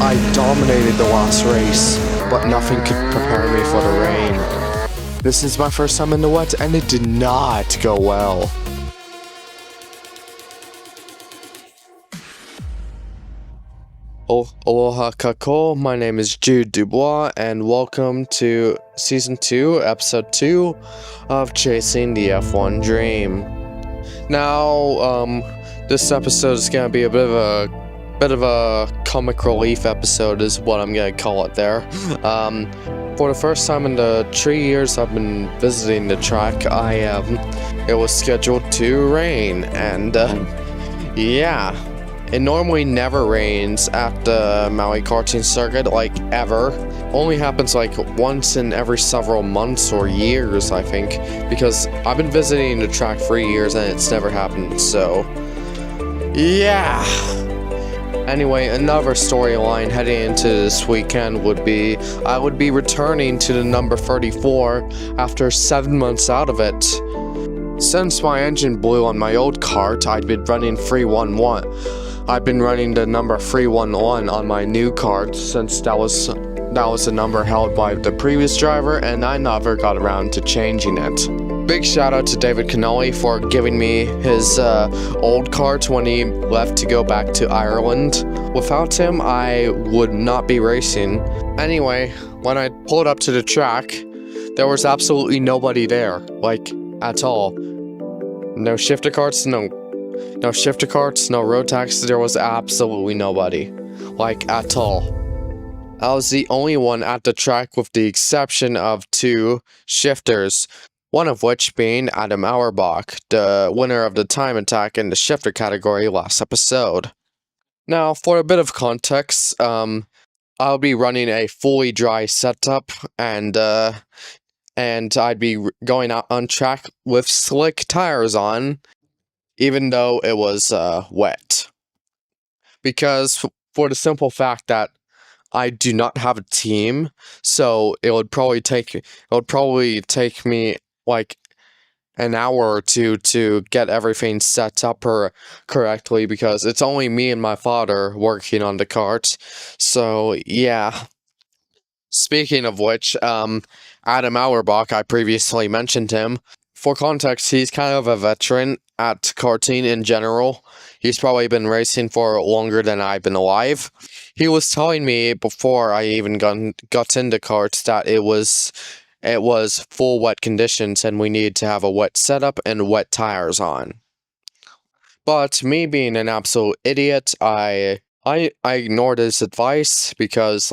I dominated the last race, but nothing could prepare me for the rain. This is my first time in the wet, and it did not go well. Aloha kako, my name is Jude Dubois, and welcome to Season 2, Episode 2 of Chasing the F1 Dream. Now, this episode is gonna be a bit of a comic relief episode is what I'm gonna call it there. For the first time in the 3 years I've been visiting the track, it was scheduled to rain, and yeah. It normally never rains at the Maui karting circuit, like ever. Only happens like once in every several months or years, I think, because I've been visiting the track for years and it's never happened, so yeah. Anyway, another storyline heading into this weekend would be I would be returning to the number 34 after 7 months out of it. Since my engine blew on my old kart, I'd been running 311. I've been running the number 311 on my new kart since that was the number held by the previous driver, and I never got around to changing it. Big shout out to David Cannelli for giving me his old kart when he left to go back to Ireland. Without him, I would not be racing. Anyway, when I pulled up to the track, there was absolutely nobody there, like, at all. No shifter carts, no shifter carts, no road taxis, there was absolutely nobody. Like, at all. I was the only one at the track with the exception of 2 shifters, one of which being Adam Auerbach, the winner of the time attack in the shifter category last episode. Now, for a bit of context, I'll be running a fully dry setup, and I'd be going out on track with slick tires on, even though it was wet. Because for the simple fact that I do not have a team, so it would probably take me like an hour or two to get everything set up correctly, because it's only me and my father working on the kart. So yeah. Speaking of which, Adam Auerbach, I previously mentioned him. For context, he's kind of a veteran at karting in general. He's probably been racing for longer than I've been alive. He was telling me before I even got into karts that it was full wet conditions and we needed to have a wet setup and wet tires on. But me being an absolute idiot, I ignored his advice because,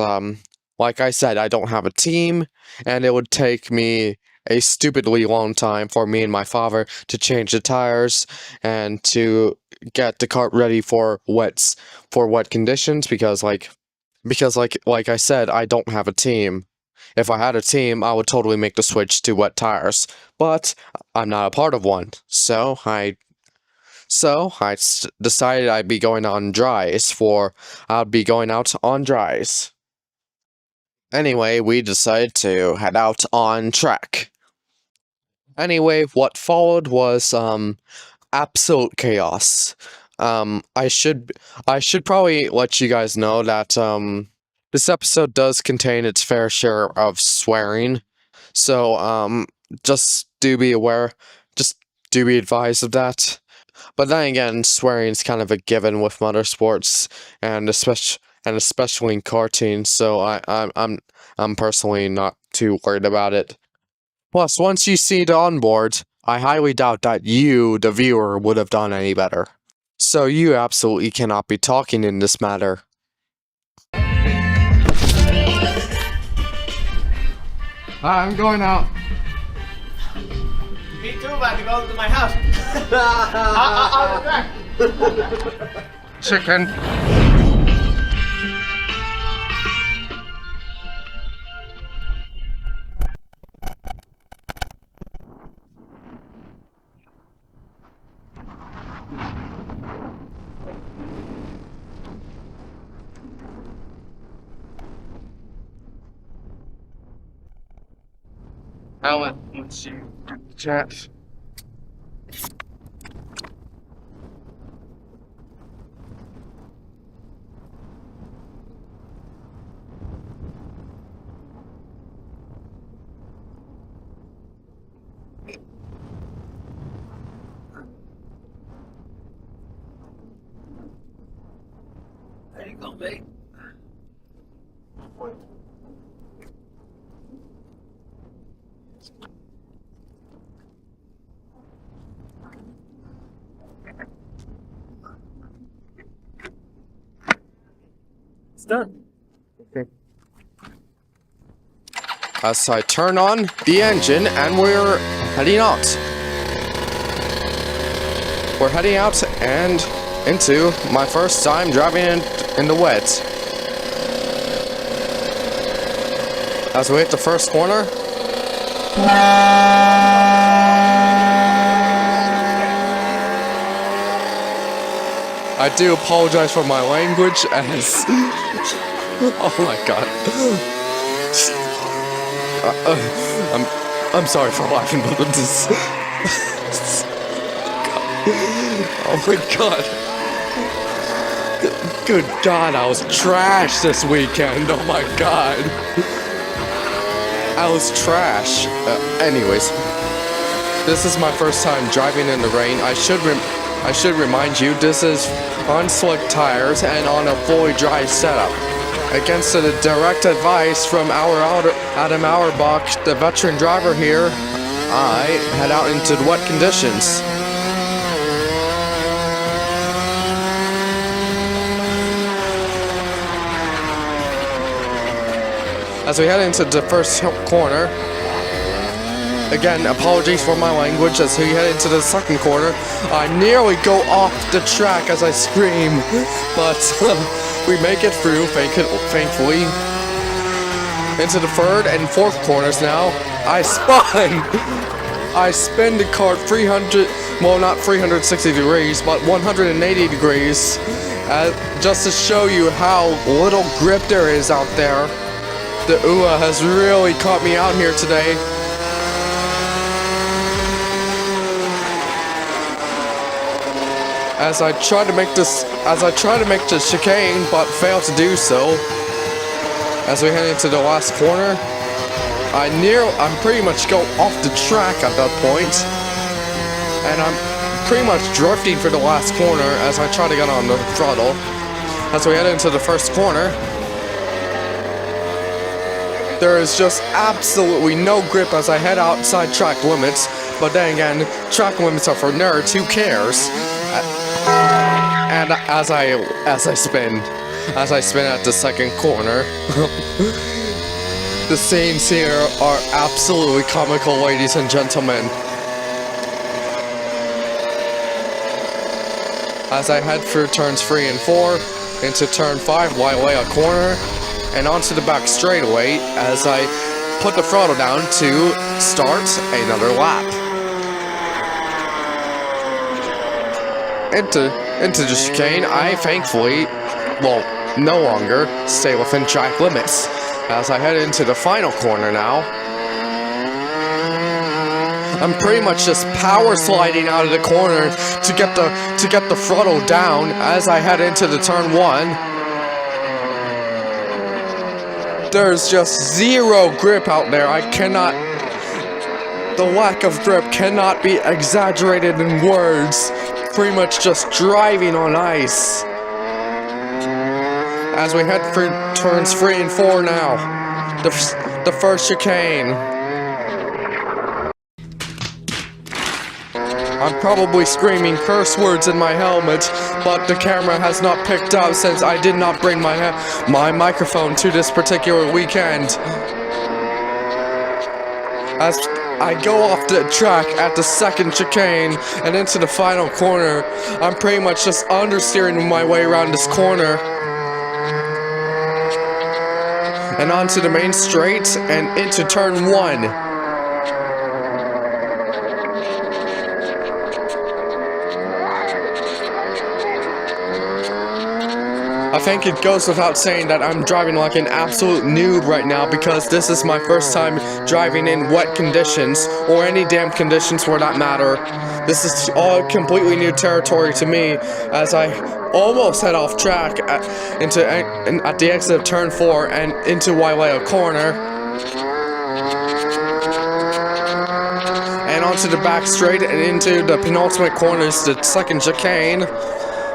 like I said, I don't have a team, and it would take me a stupidly long time for me and my father to change the tires and to get the kart ready for wet conditions, because like I said, I don't have a team. If I had a team, I would totally make the switch to wet tires, but I'm not a part of one, so I decided I'd be going on dries. Anyway, we decided to head out on track. Anyway, what followed was absolute chaos. I should probably let you guys know that this episode does contain its fair share of swearing. So just do be aware, just do be advised of that. But then again, swearing is kind of a given with motorsports, and especially in karting, so I'm personally not too worried about it. Plus, once you see it on board, I highly doubt that you, the viewer, would have done any better. So you absolutely cannot be talking in this matter. I'm going out. Me too, about to go to my house. I'll be back. Chicken. Alan, let's see. Chat. me. It's done. As I turn on the engine and we're heading out. We're heading out and into my first time driving in the wet. As we hit the first corner. I do apologize for my language as... oh my god. I'm sorry for laughing, but this... oh my god. Good god, I was trash this weekend. Oh my god. I was trash. Anyways. This is my first time driving in the rain. I should remind you, this is on slick tires and on a fully dry setup. Against the direct advice from Adam Auerbach, the veteran driver here, I head out into the wet conditions. As we head into the first corner, again, apologies for my language. As we head into the second corner, I nearly go off the track as I scream, but we make it through, thankfully. Into the third and fourth corners now. I spin the cart 300, well, not 360 degrees, but 180 degrees, just to show you how little grip there is out there. The UA has really caught me out here today. As I try to make the chicane, but fail to do so. As we head into the last corner, I'm pretty much go off the track at that point, and I'm pretty much drifting for the last corner as I try to get on the throttle. As we head into the first corner, there is just absolutely no grip as I head outside track limits. But then again, track limits are for nerds. Who cares? And as I spin at the second corner, the scenes here are absolutely comical, ladies and gentlemen. As I head through turns 3 and 4 into turn 5, Wailea corner, and onto the back straightaway as I put the throttle down to start another lap. Into the chicane, I thankfully, well, no longer stay within track limits. As I head into the final corner now, I'm pretty much just power sliding out of the corner to get the throttle down as I head into the turn 1. There's just zero grip out there. The lack of grip cannot be exaggerated in words. Pretty much just driving on ice. As we head through turns 3 and 4 now. The first chicane. I'm probably screaming curse words in my helmet, but the camera has not picked up since I did not bring my microphone to this particular weekend. As I go off the track at the second chicane and into the final corner, I'm pretty much just understeering my way around this corner and onto the main straight and into turn 1. I think it goes without saying that I'm driving like an absolute noob right now because this is my first time driving in wet conditions, or any damn conditions for that matter. This is all completely new territory to me as I almost head off track at the exit of turn 4 and into Wailea corner. And onto the back straight and into the penultimate corners, the second chicane.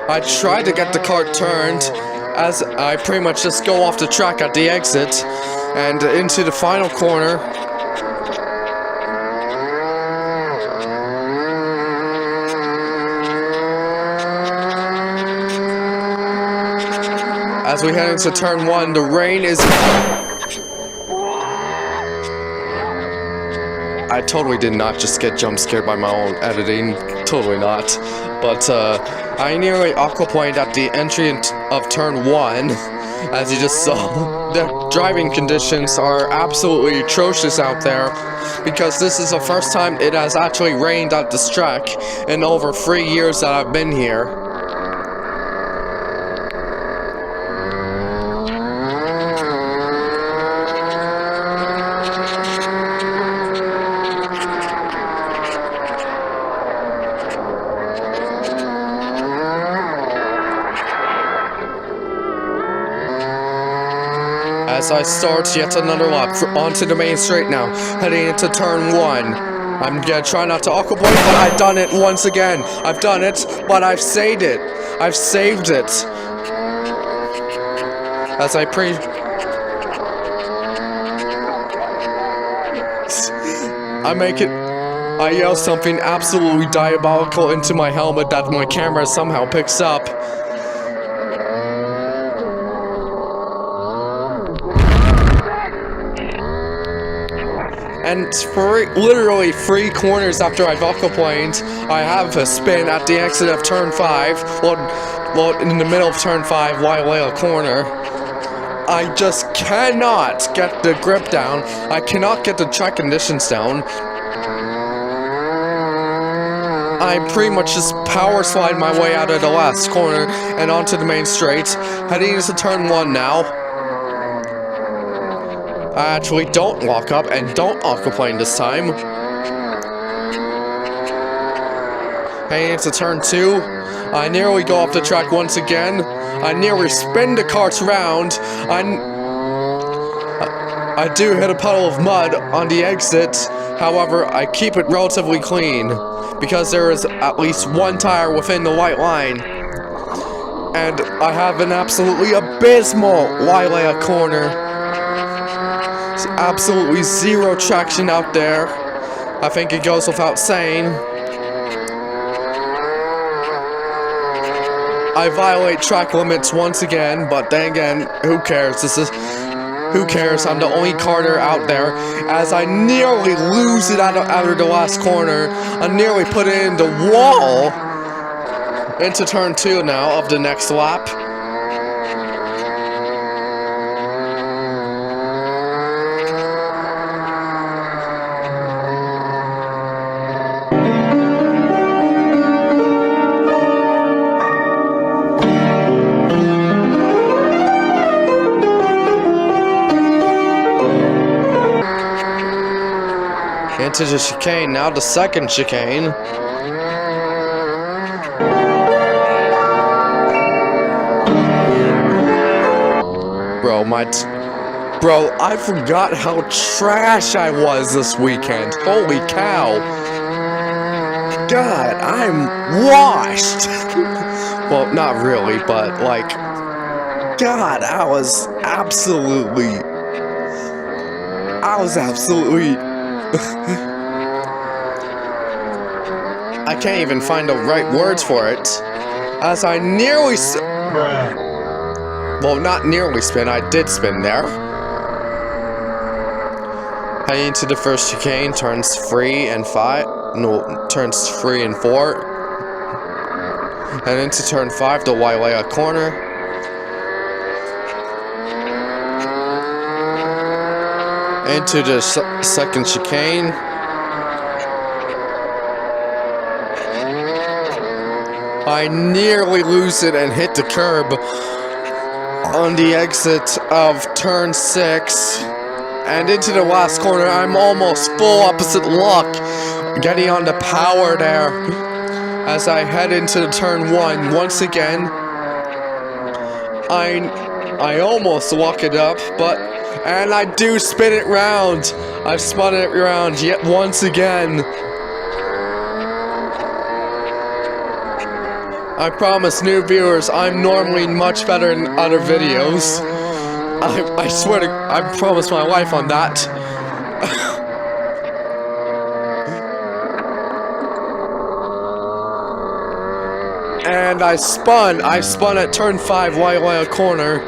I tried to get the cart turned as I pretty much just go off the track at the exit and into the final corner. As we head into turn 1, the rain is... I totally did not just get jump scared by my own editing, totally not. But I nearly aquaplaned at the entry of turn 1, as you just saw. The driving conditions are absolutely atrocious out there, because this is the first time it has actually rained at this track in over 3 years that I've been here. As I start yet another lap onto the main straight now, heading into turn 1. I'm gonna try not to aquaplane, but I've done it once again. I've done it, but I've saved it. I've saved it. As I I yell something absolutely diabolical into my helmet that my camera somehow picks up. And literally 3 corners after I've aquaplaned, I have a spin at the exit of turn 5, well in the middle of turn 5, Wailea corner. I just cannot get the grip down, I cannot get the track conditions down. I pretty much just power slide my way out of the last corner and onto the main straight, heading into turn 1 now. I actually don't lock up and don't aquaplane this time. Heading into turn 2, I nearly go off the track once again. I nearly spin the carts round. I do hit a puddle of mud on the exit. However, I keep it relatively clean because there is at least 1 tire within the white line. And I have an absolutely abysmal Wailea corner. Absolutely zero traction out there. I think it goes without saying. I violate track limits once again, but then again, who cares? Who cares? I'm the only karter out there. As I nearly lose it out of the last corner, I nearly put it in the wall. Into turn 2 now of the next lap. Into the chicane, now the second chicane. Bro, I forgot how trash I was this weekend. Holy cow. God, I'm washed. Well, not really, but like, God, I was absolutely I can't even find the right words for it. As I nearly well, not nearly spin, I did spin there. Heading into the first chicane, turns 3 and 5. No, turns 3 and 4. And into turn 5, the Wailea corner. Into the second chicane. I nearly lose it and hit the curb on the exit of turn 6. And into the last corner, I'm almost full opposite luck, getting on the power there. As I head into the turn 1, once again, I almost lock it up, and I do spin it round. I've spun it around yet once again. I promise new viewers, I'm normally much better in other videos. I swear to, I promise my life on that. And I spun at turn 5 while corner.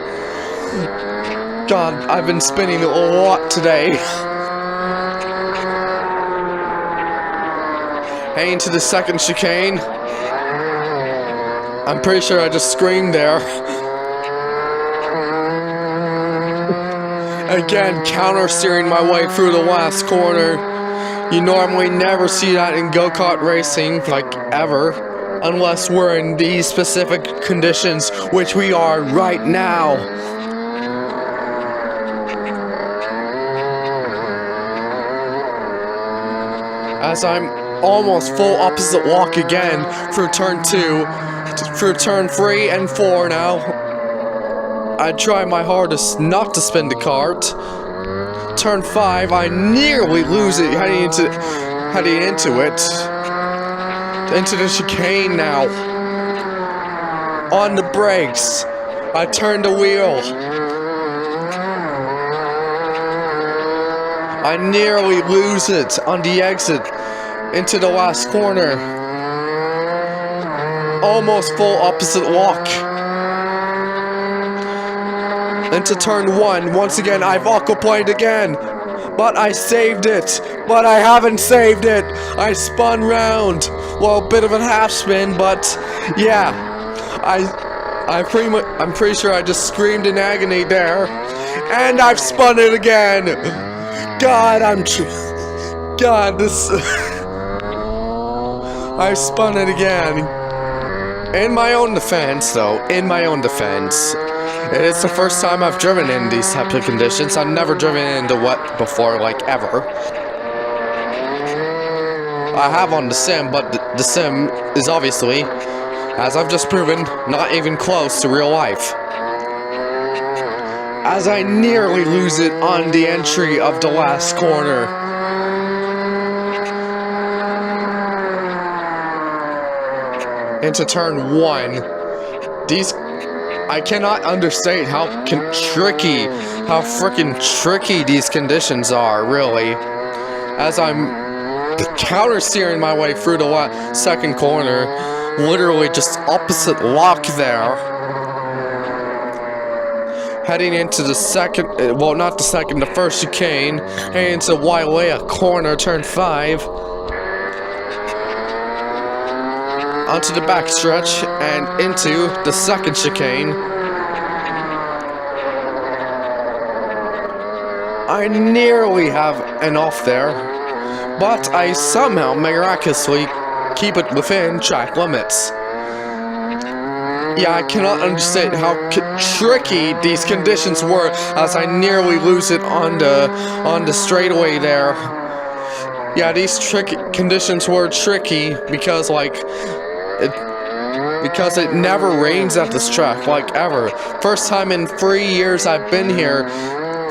God, I've been spinning a lot today. Heading to the second chicane. I'm pretty sure I just screamed there. Again, counter-steering my way through the last corner. You normally never see that in go-kart racing, like, ever. Unless we're in these specific conditions, which we are right now. As I'm almost full opposite walk again through turn 2, through turn 3 and 4 now. I try my hardest not to spin the cart. Turn 5, I nearly lose it heading into it. Into the chicane now. On the brakes. I turn the wheel. I nearly lose it on the exit into the last corner. Almost full opposite walk. Into turn 1. Once again, I've aquaplaned again. But I saved it. But I haven't saved it. I spun round. Well, a bit of a half spin, but yeah. I'm pretty sure I just screamed in agony there. And I've spun it again. God, this... I spun it again. In my own defense, though, it is the first time I've driven in these types of conditions. I've never driven into wet before, like, ever. I have on the sim, but the sim is obviously, as I've just proven, not even close to real life. As I nearly lose it on the entry of the last corner. Into turn 1. I cannot understate how freaking tricky these conditions are, really. As I'm counter-steering my way through the second corner, literally just opposite lock there. Heading into the second, well, not the second, the first chicane, heading into Wailea corner, turn 5. Onto the backstretch and into the second chicane. I nearly have an off there, but I somehow miraculously keep it within track limits. Yeah, I cannot understand how tricky these conditions were as I nearly lose it on the straightaway there. Yeah, these conditions were tricky because, like, because it never rains at this track, like, ever. First time in 3 years I've been here.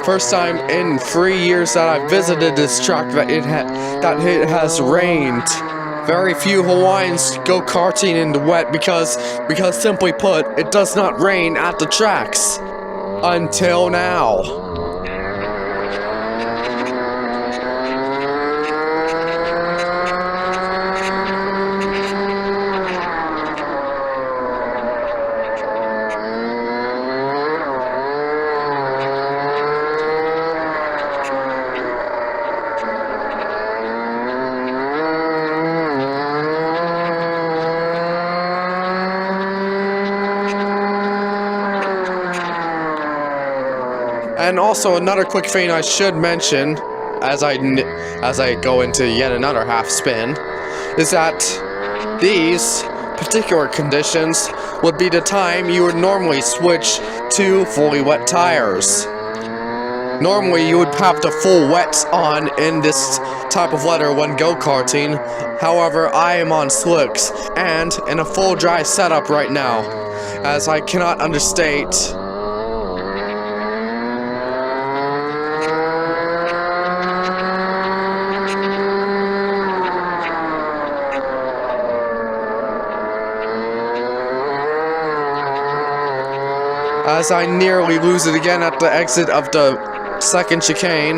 First time in 3 years that I've visited this track that it has rained. Very few Hawaiians go karting in the wet because simply put, it does not rain at the tracks. Until now. And also another quick thing I should mention, as I go into yet another half spin, is that these particular conditions would be the time you would normally switch to fully wet tires. Normally you would have the full wets on in this type of weather when go-karting. However, I am on slicks and in a full dry setup right now, as I cannot understate. as I nearly lose it again at the exit of the second chicane.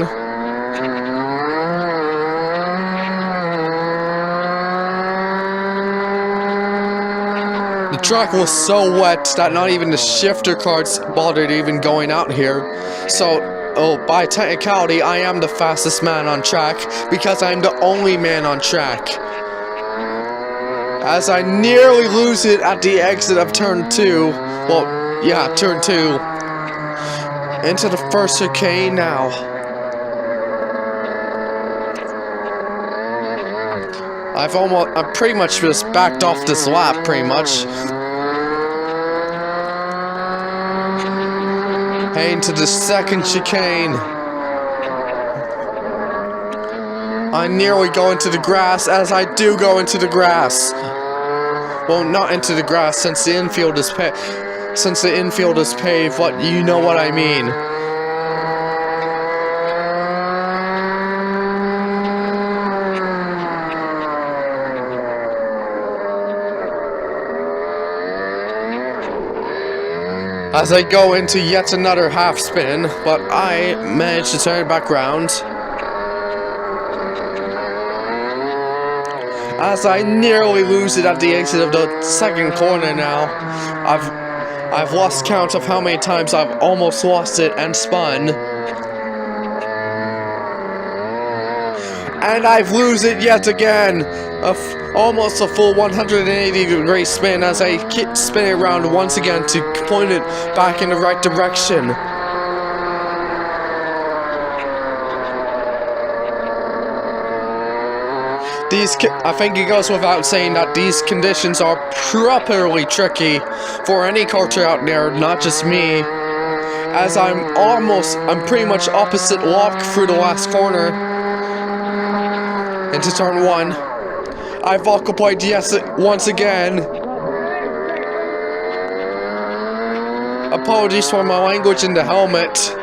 The track was so wet that not even the shifter carts bothered even going out here. So, by technicality, I am the fastest man on track because I'm the only man on track. As I nearly lose it at the exit of turn 2. Well, yeah, turn 2. Into the first chicane now. I'm pretty much just backed off this lap, pretty much. Heading to the second chicane. I nearly go into the grass, as I do go into the grass. Well, not into the grass, since the infield is paved, but you know what I mean. As I go into yet another half spin, but I managed to turn it back round. As I nearly lose it at the exit of the second corner now. I've lost count of how many times I've almost lost it and spun. And I've lose it yet again. Almost a full 180-degree spin as I keep spinning around once again to point it back in the right direction. I think it goes without saying that these conditions are properly tricky for any culture out there, not just me. As I'm pretty much opposite walk through the last corner into turn 1. I've occupied once again. Apologies for my language in the helmet.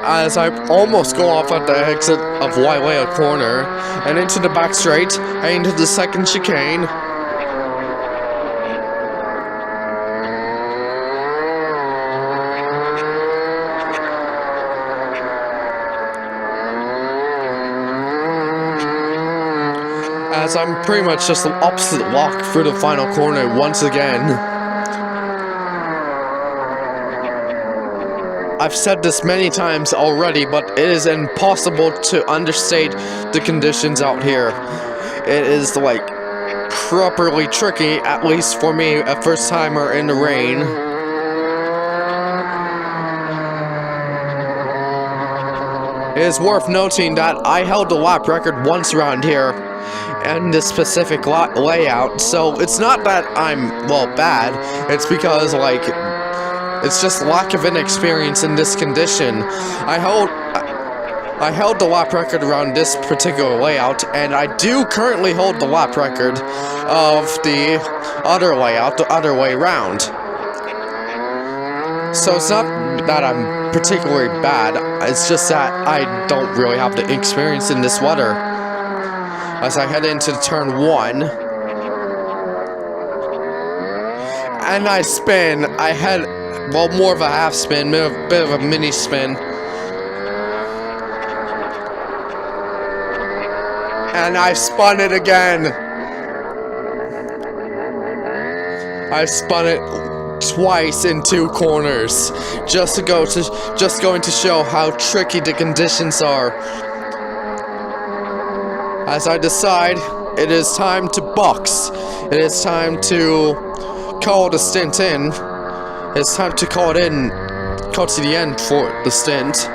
As I almost go off at the exit of Wailea corner and into the back straight and into the second chicane. As I'm pretty much just the opposite walk through the final corner once again. I've said this many times already, but it is impossible to understate the conditions out here. It is like properly tricky, at least for me, a first timer in the rain. It is worth noting that I held the lap record once around here in this specific layout, so it's not that I'm, well, bad, it's because, like, it's just lack of inexperience in this condition. I held the lap record around this particular layout, and I do currently hold the lap record of the other layout, the other way around. So it's not that I'm particularly bad, it's just that I don't really have the experience in this weather. As I head into turn 1, and I spin, I had, well, more of a half spin, bit of a mini spin. And I spun it again. I spun it twice in 2 corners, just going to show how tricky the conditions are. As I decide it is time to box, it is time to call the stint in. It's time to call to the end for the stint.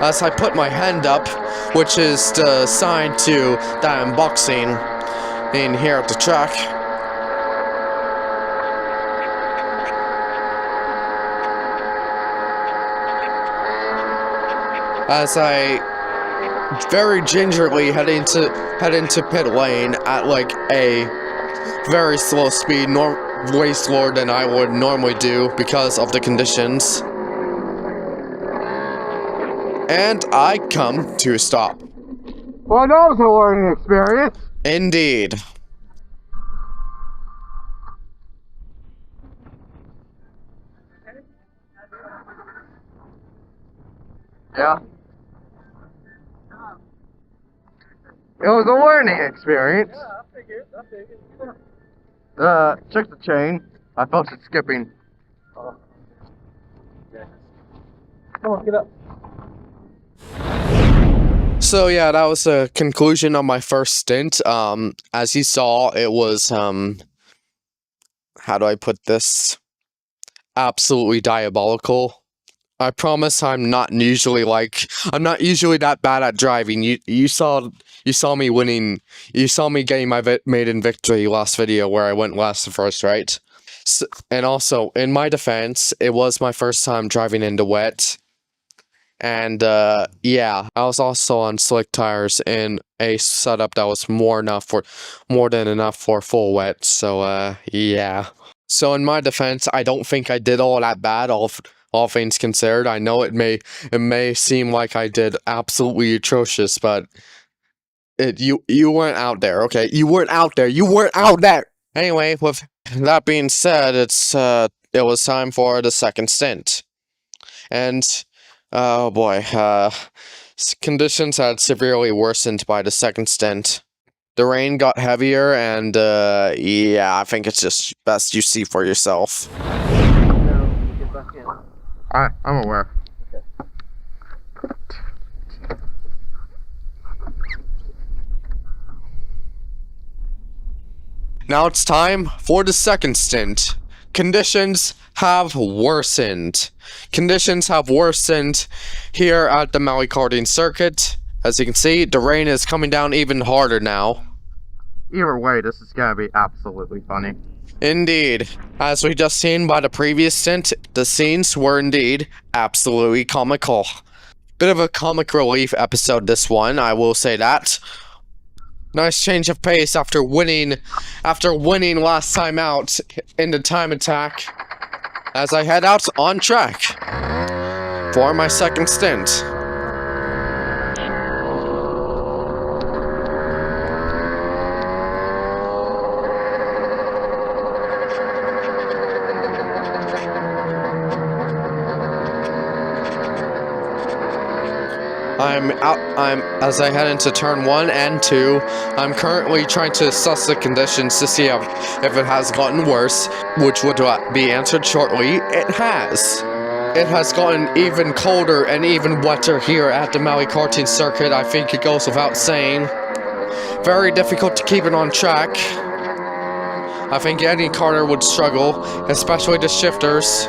As I put my hand up, which is the sign to that I'm boxing in here at the track. As I very gingerly head into pit lane at like a very slow speed, way slower than I would normally do because of the conditions. And I come to a stop. Well, that was a learning experience. Indeed. Yeah. It was a learning experience. Check the chain. I felt it skipping. Come on, get up. So yeah, that was the conclusion of my first stint. As you saw, it was, how do I put this? Absolutely diabolical. I promise I'm not usually that bad at driving. You saw me winning. You saw me getting my maiden victory last video where I went last and first, right? So, and also, in my defense, it was my first time driving into wet. And yeah, I was also on slick tires in a setup that was more than enough for full wet. So yeah. So in my defense, I don't think I did all that bad. All things considered, I know it may seem like I did absolutely atrocious, but you weren't out there, okay? You weren't out there. You weren't out there. Anyway, with that being said, it was time for the second stint, and oh boy, conditions had severely worsened by the second stint. The rain got heavier, and yeah, I think it's just best you see for yourself. Get back in. I'm aware. Now it's time for the second stint. Conditions have worsened. Conditions have worsened here at the Maui karting circuit. As you can see, the rain is coming down even harder now. Either way, this is gonna be absolutely funny. Indeed. As we just seen by the previous stint, the scenes were indeed absolutely comical. Bit of a comic relief episode, this one, I will say that. Nice change of pace after winning last time out in the time attack, as I head out on track for my second stint. As I head into turn 1 and 2, I'm currently trying to assess the conditions to see if it has gotten worse, which would be answered shortly. It has. It has gotten even colder and even wetter here at the Maui karting circuit, I think it goes without saying. Very difficult to keep it on track. I think any karter would struggle, especially the shifters.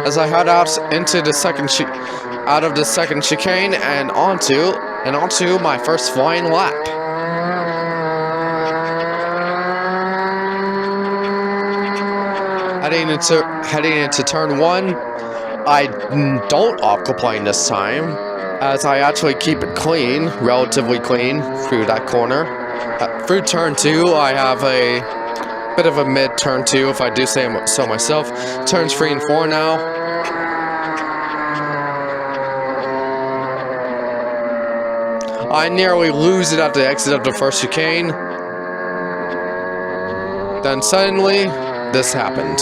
As I head out into the second chicane and onto my first flying lap. Heading into turn 1, I don't aquaplane this time, as I actually keep it clean, relatively clean, through that corner. Through turn 2, I have a bit of a mid turn 2, if I do say so myself. Turns 3 and 4 now. I nearly lose it at the exit of the first chicane. Then suddenly, this happened.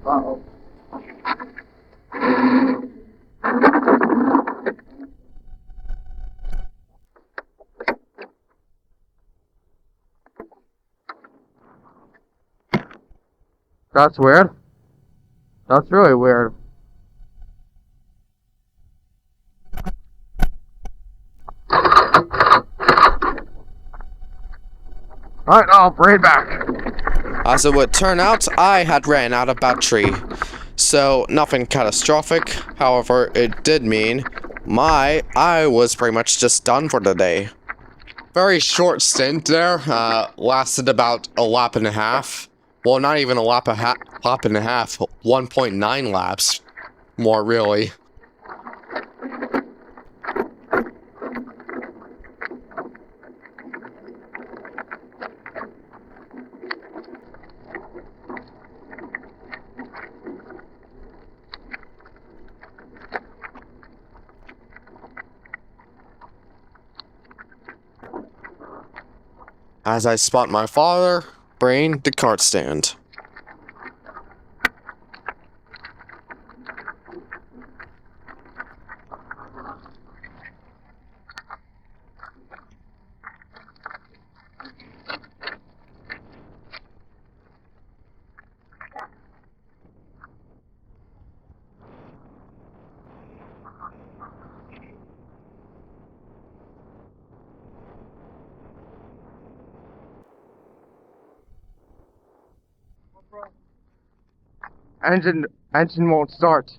Uh-oh. That's weird. That's really weird. Alright, I'll bring it back. As it would turn out, I had ran out of battery. So, nothing catastrophic. However, it did mean I was pretty much just done for the day. Very short stint there, lasted about a lap and a half. Well, not even a lap and a half, 1.9 laps, more really. As I spot my father, bring the cart stand. Engine won't start.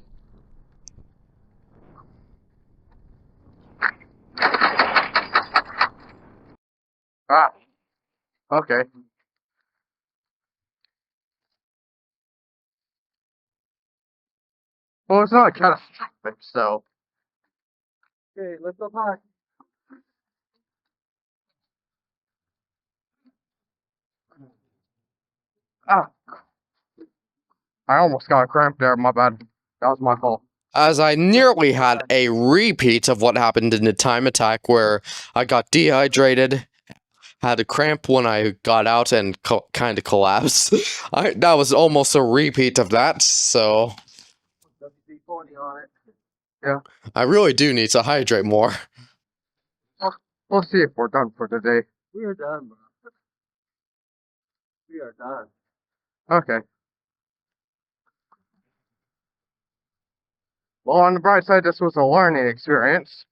Ah, okay. Well, it's not catastrophic, so. Okay, let's go back. Ah, I almost got a cramp there, my bad. That was my fault. As I nearly had a repeat of what happened in the time attack where I got dehydrated, had a cramp when I got out and kind of collapsed. That was almost a repeat of that, so WD-40 on it. Yeah. I really do need to hydrate more. We'll see if we're done for today. We are done, bro. We are done. Okay. Well, on the bright side, this was a learning experience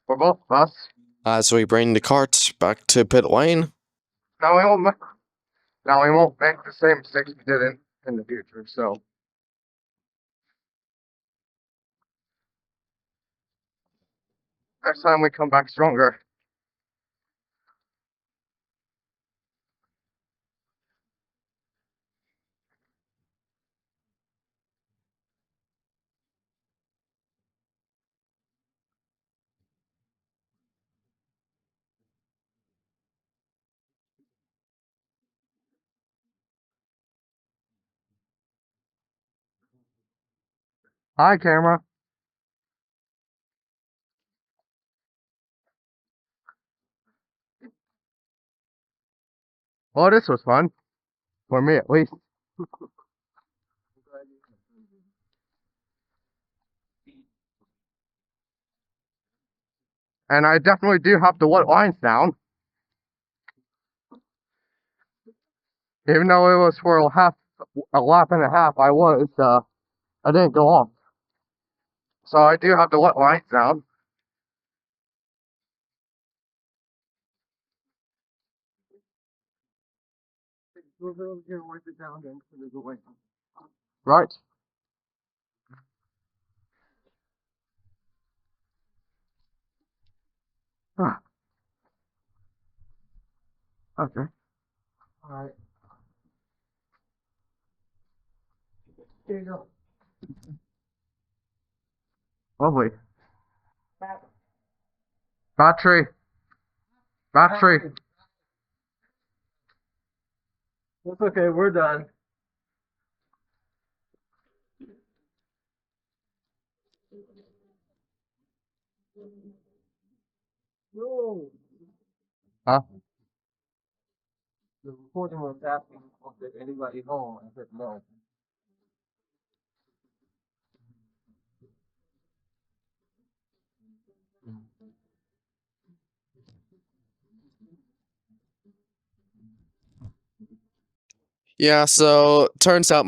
for both of us. As we bring the cart back to pit lane. Now we won't make the same mistakes we did in the future. So. Next time we come back stronger. Hi, camera. Well, this was fun. For me, at least. And I definitely do have the wet lines down. Even though it was for a lap and a half, I didn't go off. So I do have the wet lines down. We're over here and wipe it down then, so there's a way. Right. Ah. Okay. Alright. Here you go. Lovely. Battery. Battery. That's okay, we're done. No. Huh? The reporter was asking if anybody home. I said no. Yeah, so turns out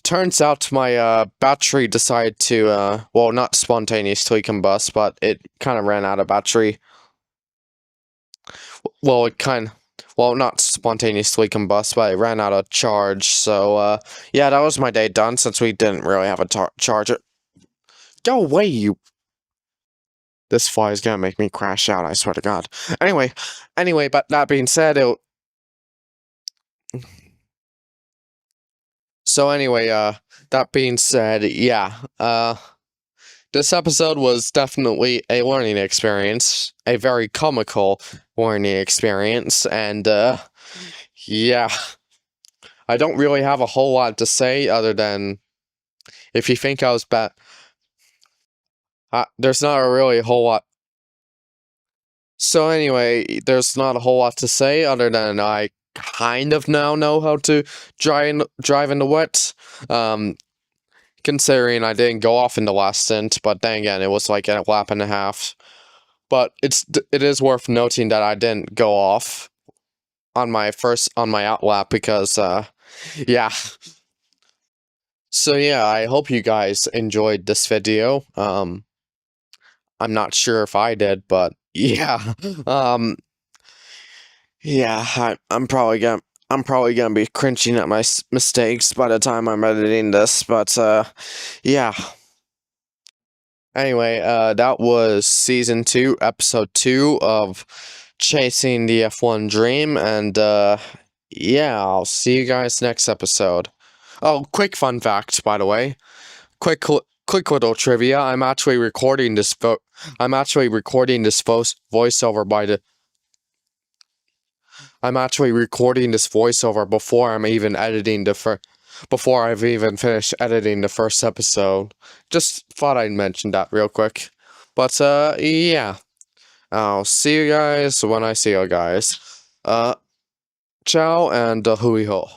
turns out my battery decided to well, not spontaneously combust, but it kind of ran out of battery. well, not spontaneously combust, but it ran out of charge. So, yeah, that was my day done since we didn't really have a charger. Go away, you. This fly is gonna make me crash out, I swear to God. Anyway, but that being said, that being said, yeah, this episode was definitely a learning experience, a very comical learning experience, and, yeah, I don't really have a whole lot to say other than if you think I was bad, there's not really a whole lot. So anyway, there's not a whole lot to say other than I kind of now know how to drive in the wet. Considering I didn't go off in the last stint, but then again, it was like a lap and a half. But it is worth noting that I didn't go off on my out lap because yeah. So yeah, I hope you guys enjoyed this video. I'm not sure if I did, but yeah. Yeah, I'm probably gonna be cringing at my mistakes by the time I'm editing this, but yeah. Anyway, that was season 2, episode 2 of Chasing the F1 Dream, and yeah, I'll see you guys next episode. Oh, quick fun fact, by the way. Quick little trivia. I'm actually recording this voiceover before I'm even editing before I've even finished editing the first episode. Just thought I'd mention that real quick. But yeah. I'll see you guys when I see you guys. Ciao and hui ho.